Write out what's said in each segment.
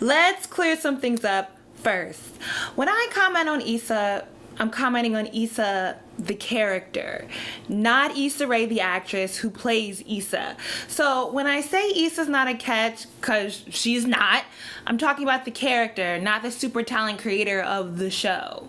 Let's clear some things up first. When I comment on Issa, I'm commenting on Issa the character, not Issa Rae the actress who plays Issa. So when I say Issa's not a catch, because she's not, I'm talking about the character, not the super talent creator of the show.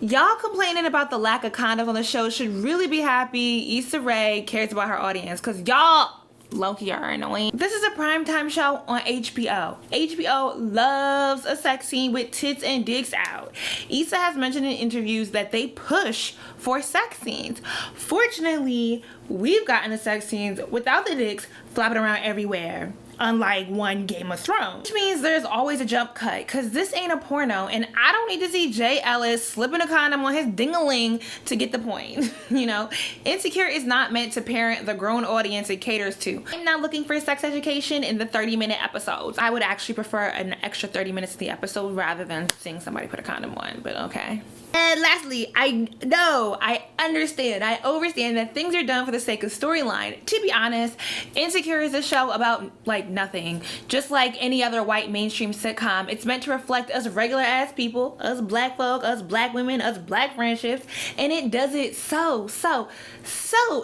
Y'all complaining about the lack of condoms on the show should really be happy Issa Rae cares about her audience, because y'all low-key are annoying. This is a primetime show on HBO. HBO loves a sex scene with tits and dicks out. Issa has mentioned in interviews that they push for sex scenes. Fortunately, we've gotten the sex scenes without the dicks flopping around everywhere, unlike one Game of Thrones. Which means there's always a jump cut, because this ain't a porno, and I don't need to see Jay Ellis slipping a condom on his ding-a-ling to get the point. You know, Insecure is not meant to parent the grown audience it caters to. I'm not looking for sex education in the 30-minute episodes. I would actually prefer an extra 30 minutes in the episode rather than seeing somebody put a condom on, but okay. And lastly, I understand, I overstand that things are done for the sake of storyline. To be honest, Insecure is a show about like nothing. Just like any other white mainstream sitcom, it's meant to reflect us regular ass people, us black folk, us black women, us black friendships, and it does it so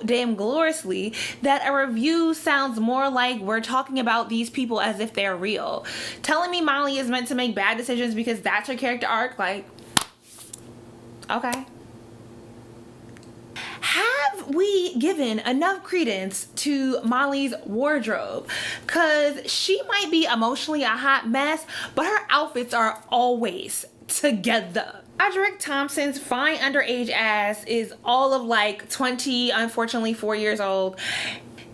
damn gloriously that a review sounds more like we're talking about these people as if they're real. Telling me Molly is meant to make bad decisions because that's her character arc, like, okay. Have we given enough credence to Molly's wardrobe? Cause she might be emotionally a hot mess, but her outfits are always together. Roderick Thompson's fine underage ass is all of like 20, unfortunately 4 years old.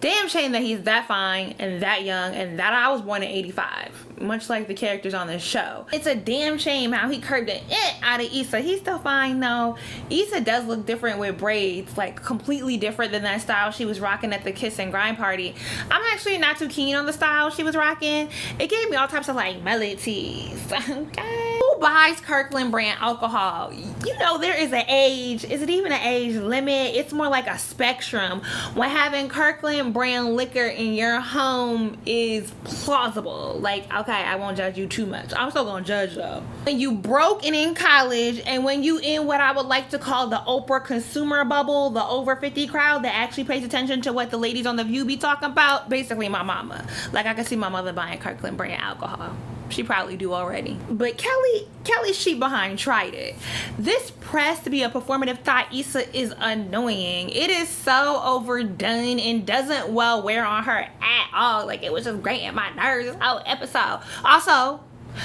Damn shame that he's that fine and that young and that I was born in 85, much like the characters on this show. It's a damn shame how he curved it out of Issa. He's still fine though. Issa does look different with braids, like completely different than that style she was rocking at the Kiss and Grind party. I'm actually not too keen on the style she was rocking. It gave me all types of like melodies. Okay. Who buys Kirkland brand alcohol? You know there is an age. Is it even an age limit? It's more like a spectrum. When having Kirkland brand liquor in your home is plausible. Like, okay, I won't judge you too much. I'm still gonna judge though. When you broke and in college, and when you in what I would like to call the Oprah consumer bubble, the over 50 crowd that actually pays attention to what the ladies on The View be talking about, basically my mama. Like, I can see my mother buying Kirkland brand alcohol. She probably do already. But Kelly's sheep behind tried it. This press to be a performative thought Issa is annoying. It is so overdone and doesn't well wear on her at all. Like, it was just grating my nerves this whole episode. Also,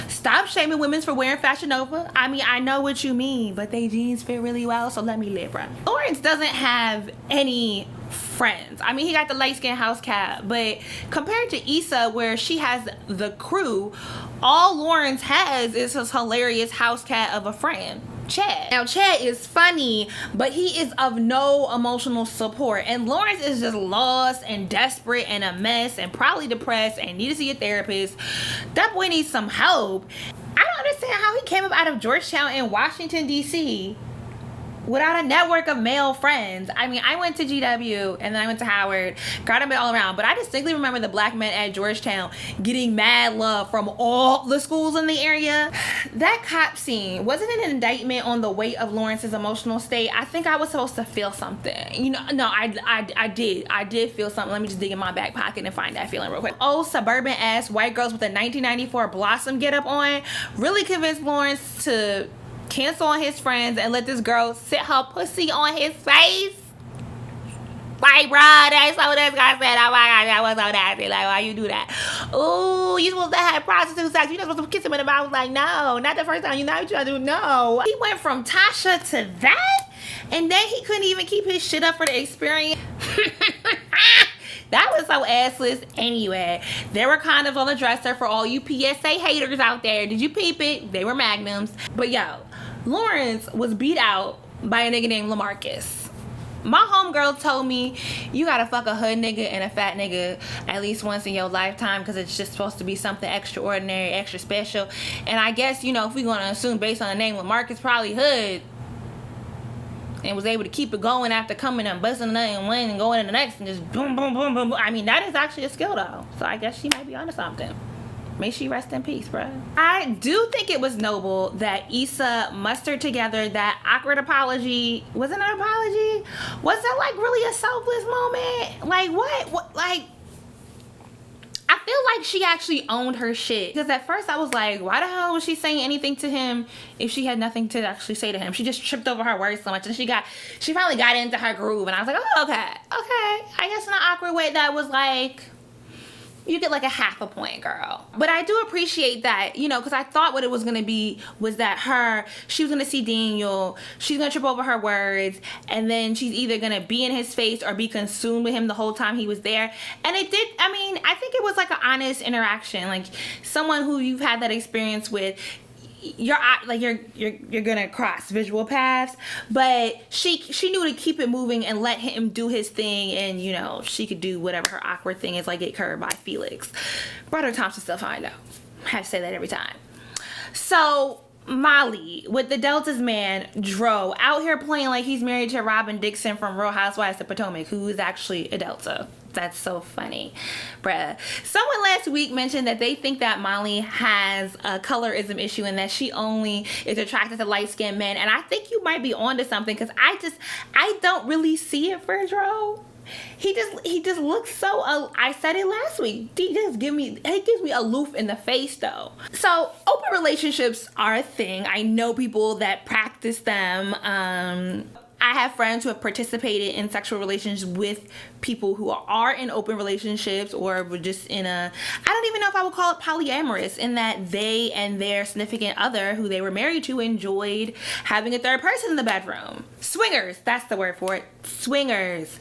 stop shaming women for wearing Fashion Nova. I mean, I know what you mean, but they jeans fit really well, so let me live, bro. Lawrence doesn't have any friends. I mean, he got the light-skinned house cat, but compared to Issa, where she has the crew, all Lawrence has is his hilarious house cat of a friend, Chad. Now, Chad is funny, but he is of no emotional support, and Lawrence is just lost and desperate and a mess and probably depressed and needs to see a therapist. That boy needs some help. I don't understand how he came up out of Georgetown in Washington, D.C. without a network of male friends. I mean, I went to GW and then I went to Howard, got him all around, but I distinctly remember the black men at Georgetown getting mad love from all the schools in the area. That cop scene wasn't an indictment on the weight of Lawrence's emotional state. I think I was supposed to feel something. You know, no, I did feel something. Let me just dig in my back pocket and find that feeling real quick. Old suburban ass white girls with a 1994 Blossom get up on really convinced Lawrence to cancel on his friends and let this girl sit her pussy on his face. Like, bruh, that's so this guy said, oh my gosh, that was so nasty. Like, why you do that? Ooh, you supposed to have prostitute sex. You're not supposed to kiss him in the mouth. Like, no, not the first time. You know what you're trying to do. No. He went from Tasha to that, and then he couldn't even keep his shit up for the experience. That was so assless anyway. There were condoms on the dresser for all you PSA haters out there. Did you peep it? They were magnums. But yo, Lawrence was beat out by a nigga named LaMarcus. My homegirl told me you gotta fuck a hood nigga and a fat nigga at least once in your lifetime because it's just supposed to be something extraordinary, extra special. And I guess, you know, if we're gonna assume based on the name LaMarcus, probably hood, and was able to keep it going after coming and busting another one and going to the next and just boom, boom, boom, boom, boom. I mean, that is actually a skill though. So I guess she might be onto something. May she rest in peace, bruh. I do think it was noble that Issa mustered together that awkward apology. Was it an apology? Was it like really a selfless moment? Like what? Like, I feel like she actually owned her shit. Because at first I was like, why the hell was she saying anything to him if she had nothing to actually say to him? She just tripped over her words so much. And she finally got into her groove. And I was like, oh, okay. I guess in an awkward way that was like, you get like a half a point, girl. But I do appreciate that, you know, because I thought what it was going to be was that she was going to see Daniel, she's going to trip over her words, and then she's either going to be in his face or be consumed with him the whole time he was there. And it did, I mean, I think it was like an honest interaction, like someone who you've had that experience with. You're gonna cross visual paths, but she knew to keep it moving and let him do his thing, and you know she could do whatever her awkward thing is, like get curved by Felix. Brother Thompson still fine though. I have to say that every time. So Molly with the Delta's man Dro out here playing like he's married to Robin Dixon from Real Housewives of Potomac, who is actually a Delta. That's so funny, bruh. Someone last week mentioned that they think that Molly has a colorism issue and that she only is attracted to light-skinned men. And I think you might be onto something, because I don't really see it for Dro. He just looks so, I said it last week, he gives me aloof in the face though. So open relationships are a thing. I know people that practice them. I have friends who have participated in sexual relations with people who are in open relationships, or were just in I don't even know if I would call it polyamorous, in that they and their significant other who they were married to enjoyed having a third person in the bedroom. Swingers, that's the word for it. Swingers.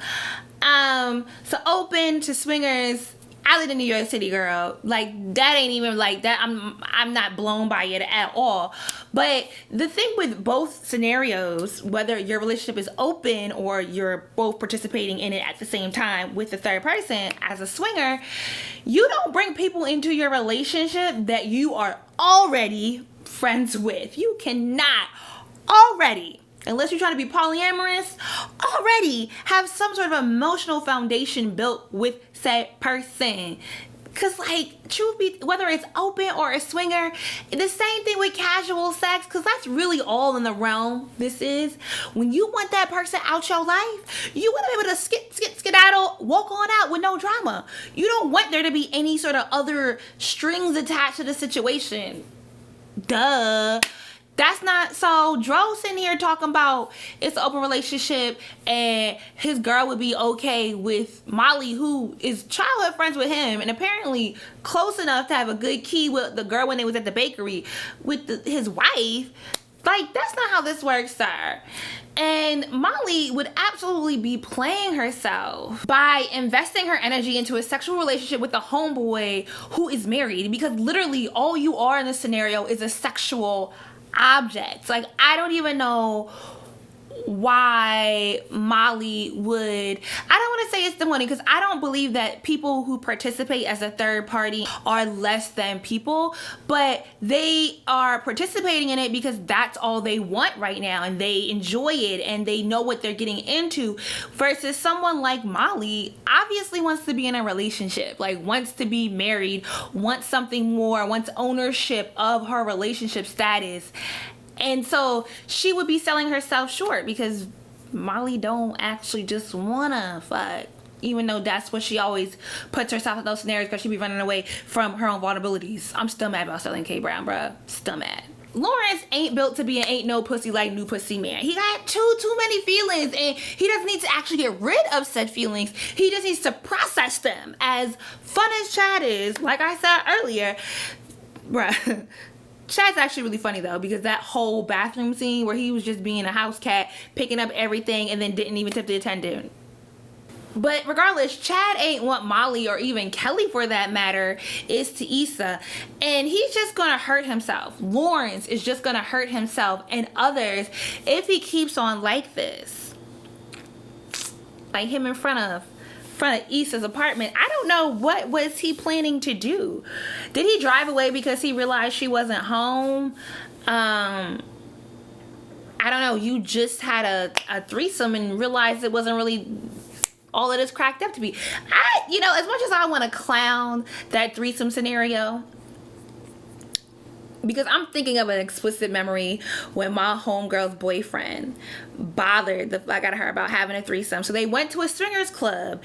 So open to swingers. I live in New York City, girl. Like, that ain't even like that. I'm not blown by it at all. But the thing with both scenarios, whether your relationship is open or you're both participating in it at the same time with the third person as a swinger, you don't bring people into your relationship that you are already friends with. You cannot already, unless you're trying to be polyamorous, already have some sort of emotional foundation built with said person. Cause like, truth be, whether it's open or a swinger, the same thing with casual sex, cause that's really all in the realm this is. When you want that person out your life, you want to be able to skedaddle, walk on out with no drama. You don't want there to be any sort of other strings attached to the situation. Duh. That's not, so Dro sitting here talking about it's an open relationship and his girl would be okay with Molly, who is childhood friends with him and apparently close enough to have a good key with the girl when they was at the bakery with his wife. Like, that's not how this works, sir. And Molly would absolutely be playing herself by investing her energy into a sexual relationship with a homeboy who is married, because literally all you are in this scenario is a sexual objects. Like, I don't even know why Molly would, I don't want to say it's the money, because I don't believe that people who participate as a third party are less than people, but they are participating in it because that's all they want right now and they enjoy it and they know what they're getting into, versus someone like Molly obviously wants to be in a relationship, like wants to be married, wants something more, wants ownership of her relationship status. And so she would be selling herself short, because Molly don't actually just wanna fuck, even though that's what she always puts herself in those scenarios, because she be running away from her own vulnerabilities. I'm still mad about selling K Brown, bruh. Still mad. Lawrence ain't built to be an ain't no pussy like new pussy man. He got too many feelings, and he doesn't need to actually get rid of said feelings. He just needs to process them. As fun as Chad is, like I said earlier, bruh. Chad's actually really funny though, because that whole bathroom scene where he was just being a house cat, picking up everything and then didn't even tip the attendant. But regardless, Chad ain't what Molly, or even Kelly for that matter, is to Issa. And he's just gonna hurt himself. Lawrence is just gonna hurt himself and others if he keeps on like this. Like him in front of Issa's apartment. I don't know, what was he planning to do? Did he drive away because he realized she wasn't home? I don't know. You just had a threesome and realized it wasn't really all it is cracked up to be. As much as I want to clown that threesome scenario, Because I'm thinking of an explicit memory when my homegirl's boyfriend bothered the fuck out of her about having a threesome. So they went to a swingers club,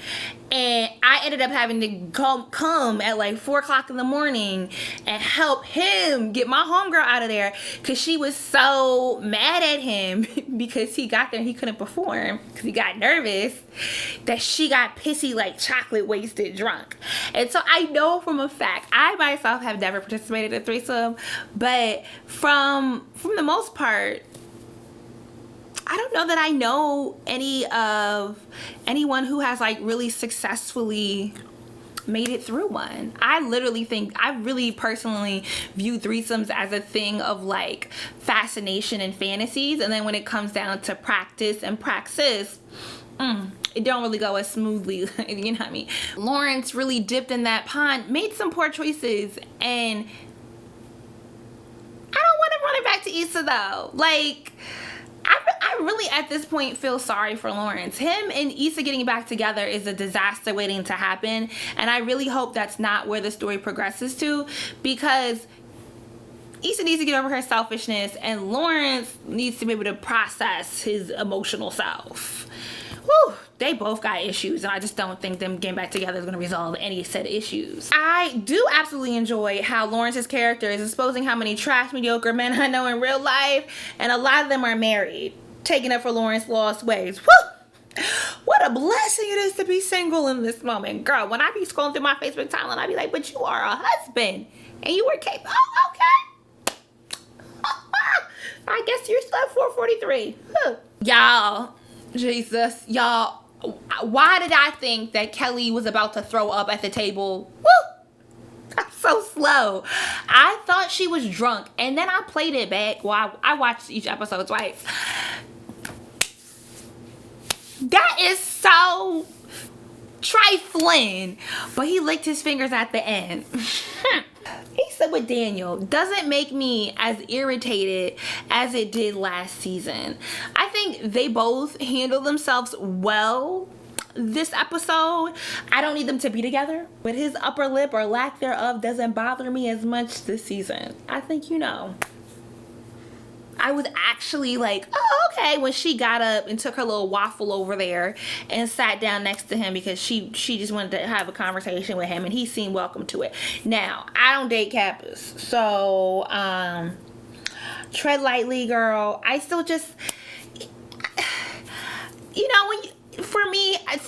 and I ended up having to come at like 4 o'clock in the morning and help him get my homegirl out of there, because she was so mad at him because he got there and he couldn't perform because he got nervous, that she got pissy, like chocolate wasted drunk. And so I know from a fact, I myself have never participated in a threesome, but from the most part, I don't know that I know anyone who has like really successfully made it through one. I really personally view threesomes as a thing of like fascination and fantasies, and then when it comes down to practice and praxis, it don't really go as smoothly. You know what I mean? Lawrence really dipped in that pond, made some poor choices, and I don't want to run it back to Issa though. Like, I really at this point feel sorry for Lawrence. Him and Issa getting back together is a disaster waiting to happen, and I really hope that's not where the story progresses to, because Issa needs to get over her selfishness and Lawrence needs to be able to process his emotional self. Whew, they both got issues, and I just don't think them getting back together is going to resolve any said issues. I do absolutely enjoy how Lawrence's character is exposing how many trash, mediocre men I know in real life, and a lot of them are married, taking up for Lawrence's lost ways. Whew! What a blessing it is to be single in this moment. Girl, when I be scrolling through my Facebook timeline, I be like, but you are a husband, and you were capable. Oh, okay. I guess you're still at 443. Y'all. Jesus, y'all, why did I think that Kelly was about to throw up at the table? Woo! I'm so slow. I thought she was drunk, and then I played it back. Well, I watched each episode twice. That is so trifling, but he licked his fingers at the end. Issa with Daniel doesn't make me as irritated as it did last season. I think they both handle themselves well this episode. I don't need them to be together, but his upper lip or lack thereof doesn't bother me as much this season. I think, you know, I was actually like, oh, okay, when she got up and took her little waffle over there and sat down next to him because she just wanted to have a conversation with him, and he seemed welcome to it. Now, I don't date Kappas, so tread lightly, girl. I still just, you know, for me, I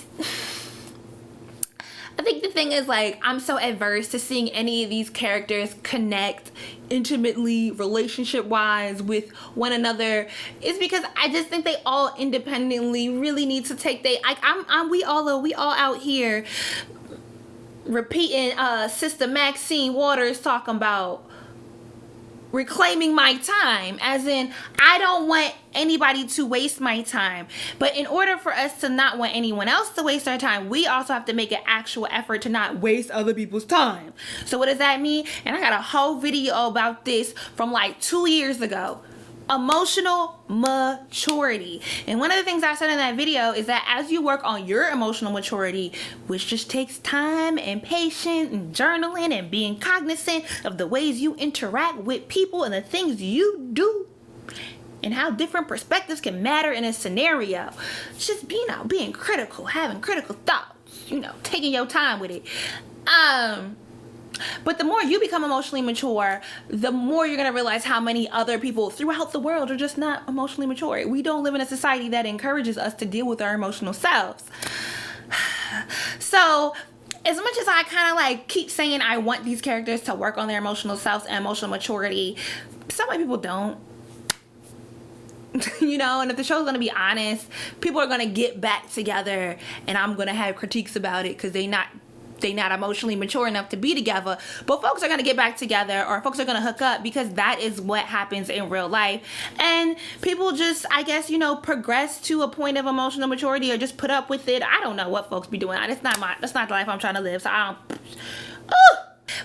think the thing is, like, I'm so adverse to seeing any of these characters connect intimately, relationship-wise, with one another. It's because I just think they all independently really need to take we all out here repeating Sister Maxine Waters talking about reclaiming my time, as in, I don't want anybody to waste my time, but in order for us to not want anyone else to waste our time, we also have to make an actual effort to not waste other people's time. So what does that mean? And I got a whole video about this from like 2 years ago. Emotional maturity. And one of the things I said in that video is that as you work on your emotional maturity, which just takes time and patience and journaling and being cognizant of the ways you interact with people and the things you do and how different perspectives can matter in a scenario. It's just being critical, having critical thoughts, you know, taking your time with it. But the more you become emotionally mature, the more you're going to realize how many other people throughout the world are just not emotionally mature. We don't live in a society that encourages us to deal with our emotional selves. So, as much as I kind of like keep saying I want these characters to work on their emotional selves and emotional maturity, some people don't. You know, and if the show's going to be honest, people are going to get back together and I'm going to have critiques about it because they not emotionally mature enough to be together. But folks are going to get back together, or folks are going to hook up, because that is what happens in real life. And people just, I guess, you know, progress to a point of emotional maturity or just put up with it. I don't know what folks be doing. That's not the life I'm trying to live. So I don't.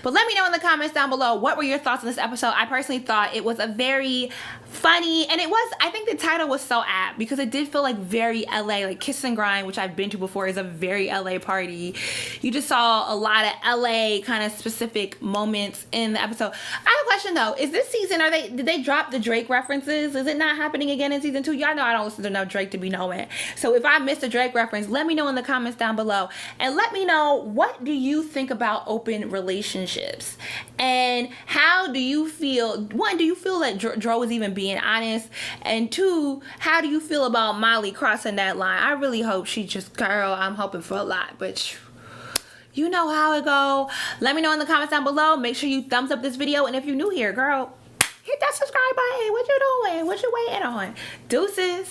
But let me know in the comments down below, what were your thoughts on this episode? I personally thought it was a very funny, and it was, I think the title was so apt because it did feel like very LA, like Kiss and Grind, which I've been to before, is a very LA party. You just saw a lot of LA kind of specific moments in the episode. I have a question though. Is this season, did they drop the Drake references? Is it not happening again in season 2? Y'all know I don't listen to enough Drake to be knowing. So if I missed a Drake reference, let me know in the comments down below. And let me know, what do you think about open relationships? And how do you feel? One, do you feel that Dro is even being honest? And two, how do you feel about Molly crossing that line? I really hope she just, girl, I'm hoping for a lot, but you know how it go. Let me know in the comments down below. Make sure you thumbs up this video. And if you're new here, girl, hit that subscribe button. What you doing? What you waiting on? Deuces.